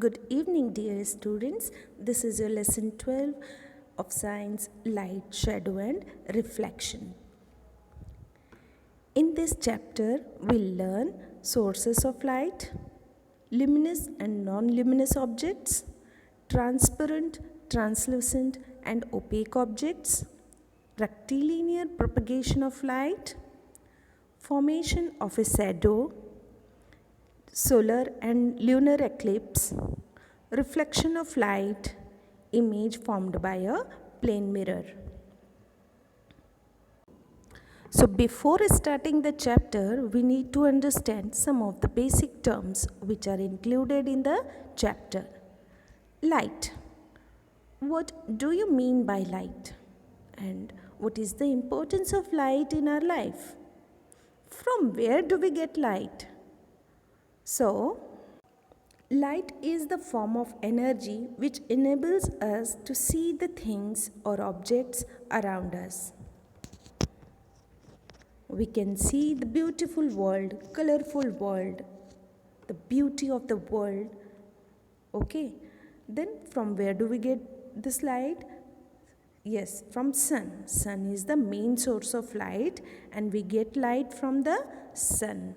Good evening, dear students. This is your lesson 12 of Science, Light, Shadow and Reflection. In this chapter, we'll learn sources of light, luminous and non-luminous objects, transparent, translucent and opaque objects, rectilinear propagation of light, formation of a shadow, solar and lunar eclipse, reflection of light, image formed by a plane mirror. So before starting the chapter, we need to understand some of the basic terms which are included in the chapter. Light. What do you mean by light? And what is the importance of light in our life? From where do we get light? So, light is the form of energy which enables us to see the things or objects around us. We can see the beautiful world, colorful world, the beauty of the world. Okay, then from where do we get this light? Yes, from sun. Sun is the main source of light and we get light from the sun.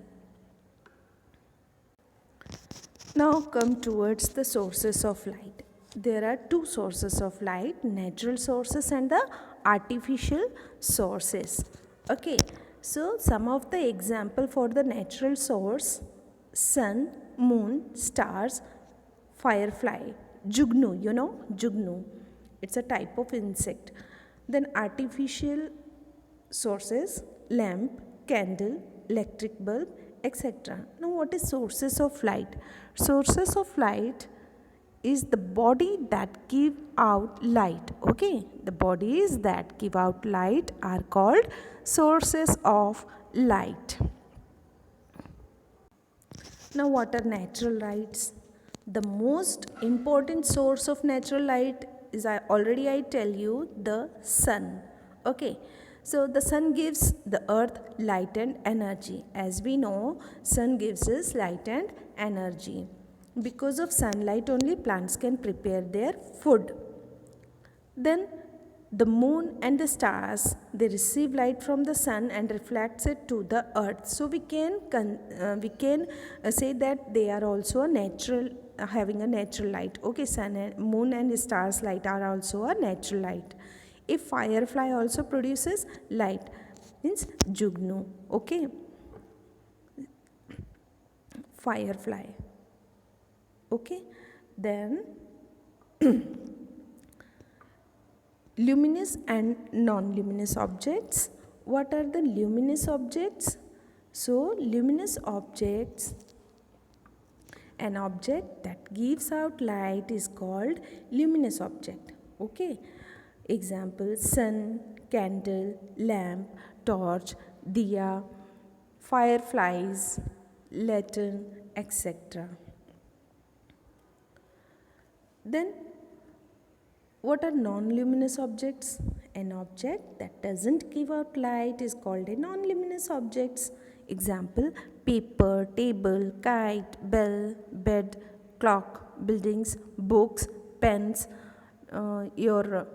Now come towards the sources of light. There are two sources of light, natural sources and the artificial sources. Okay, so some of the example for the natural source, sun, moon, stars, firefly, jugnu, you know, jugnu. It's a type of insect. Then artificial sources, lamp, candle, electric bulb, etc. Now what is sources of light? Sources of light is the body that give out light. Okay, the bodies that give out light are called sources of light. Now what are natural lights? The most important source of natural light is I tell you the sun. Okay, so the sun gives the earth light and energy. As we know, sun gives us light and energy. Because of sunlight only plants can prepare their food. Then the moon and the stars, they receive light from the sun and reflects it to the earth. So we can say that they are also a natural, having a natural light. Okay, sun and moon and stars light are also a natural light. A firefly also produces light, means jugnu. Okay, firefly. Okay, then luminous and non-luminous objects. What are the luminous objects? So luminous objects, an object that gives out light is called luminous object. Okay, example, sun, candle, lamp, torch, diya, fireflies, lantern, etc. Then what are non-luminous objects? An object that doesn't give out light is called a non-luminous object. Example, paper, table, kite, bell, bed, clock, buildings, books, pens, your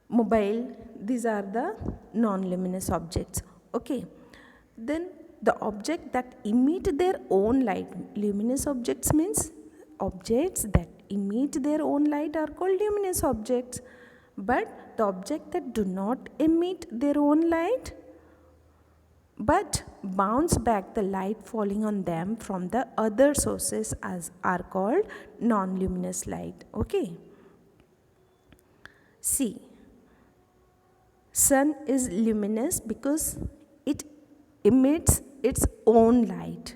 mobile. These are the non-luminous objects. Okay. Then the object that emit their own light. Luminous objects means objects that emit their own light are called luminous objects. But the object that do not emit their own light but bounce back the light falling on them from the other sources are called non-luminous light. Okay. See, sun is luminous because it emits its own light.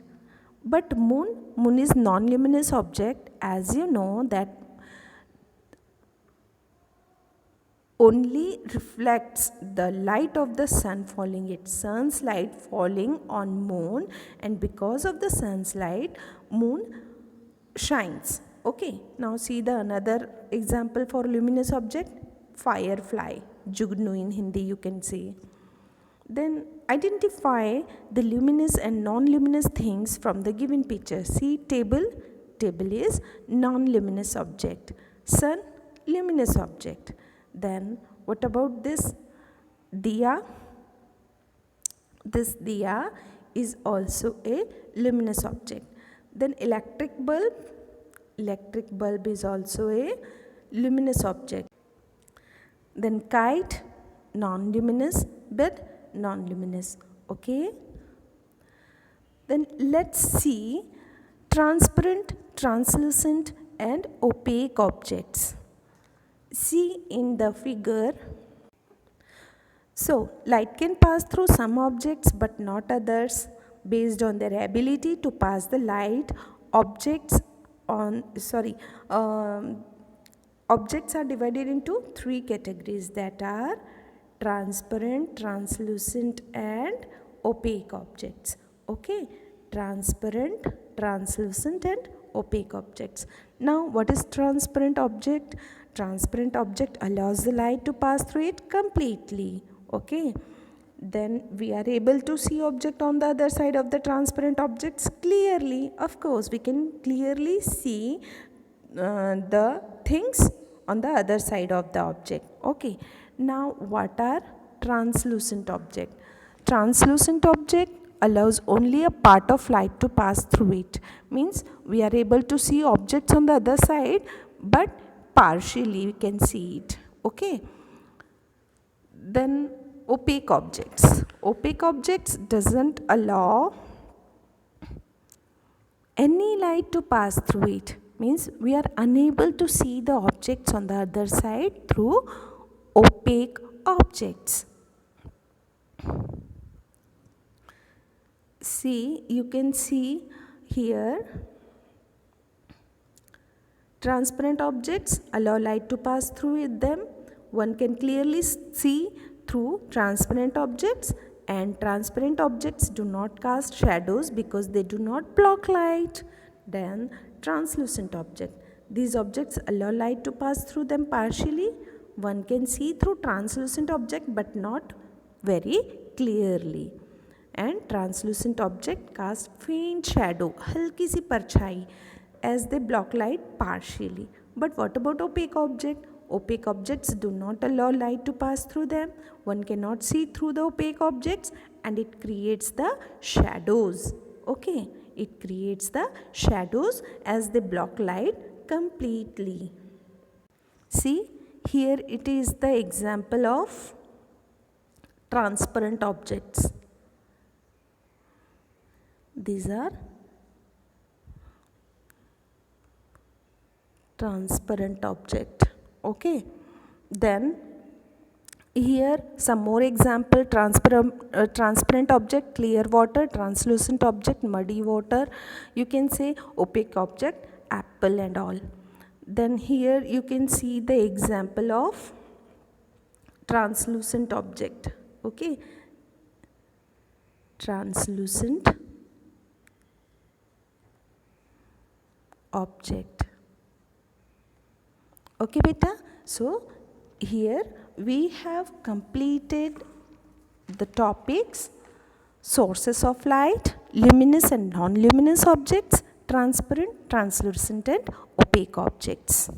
But moon is non-luminous object, as you know that only reflects the light of the sun falling, its sun's light falling on moon, and because of the sun's light, moon shines. Okay, now see the another example for luminous object, firefly, jugnu in Hindi you can say. Then identify the luminous and non-luminous things from the given picture. See, table, table is non-luminous object. Sun, luminous object. Then what about this diya? This diya is also a luminous object. Then electric bulb is also a luminous object. Then kite, non-luminous, but non-luminous. Okay. Then let's see transparent, translucent and opaque objects. See in the figure. So light can pass through some objects but not others. Based on their ability to pass the light, objects are divided into three categories, that are transparent, translucent and opaque objects. Okay, transparent, translucent and opaque objects. Now what is transparent object? Transparent object allows the light to pass through it completely. Okay, then we are able to see object on the other side of the transparent objects clearly. Of course, we can clearly see the things on the other side of the object. Okay, now what are translucent object? Translucent object allows only a part of light to pass through it. Means we are able to see objects on the other side but partially we can see it. Okay. Then opaque objects. Opaque objects doesn't allow any light to pass through it. Means we are unable to see the objects on the other side through opaque objects. See, you can see here transparent objects allow light to pass through them. One can clearly see through transparent objects, and transparent objects do not cast shadows because they do not block light. Then translucent object. These objects allow light to pass through them partially. One can see through translucent object but not very clearly. And translucent object cast faint shadow, halki si parchai, as they block light partially. But what about opaque object? Opaque objects do not allow light to pass through them. One cannot see through the opaque objects and it creates the shadows. Okay, it creates the shadows as they block light completely. See, here it is the example of transparent objects. These are transparent object. Okay, then here some more example: transparent object, clear water; translucent object, muddy water. You can say opaque object, apple and all. Then here you can see the example of translucent object. Okay, translucent object. Okay beta, so here we have completed the topics: sources of light, luminous and non-luminous objects, transparent, translucent and opaque objects.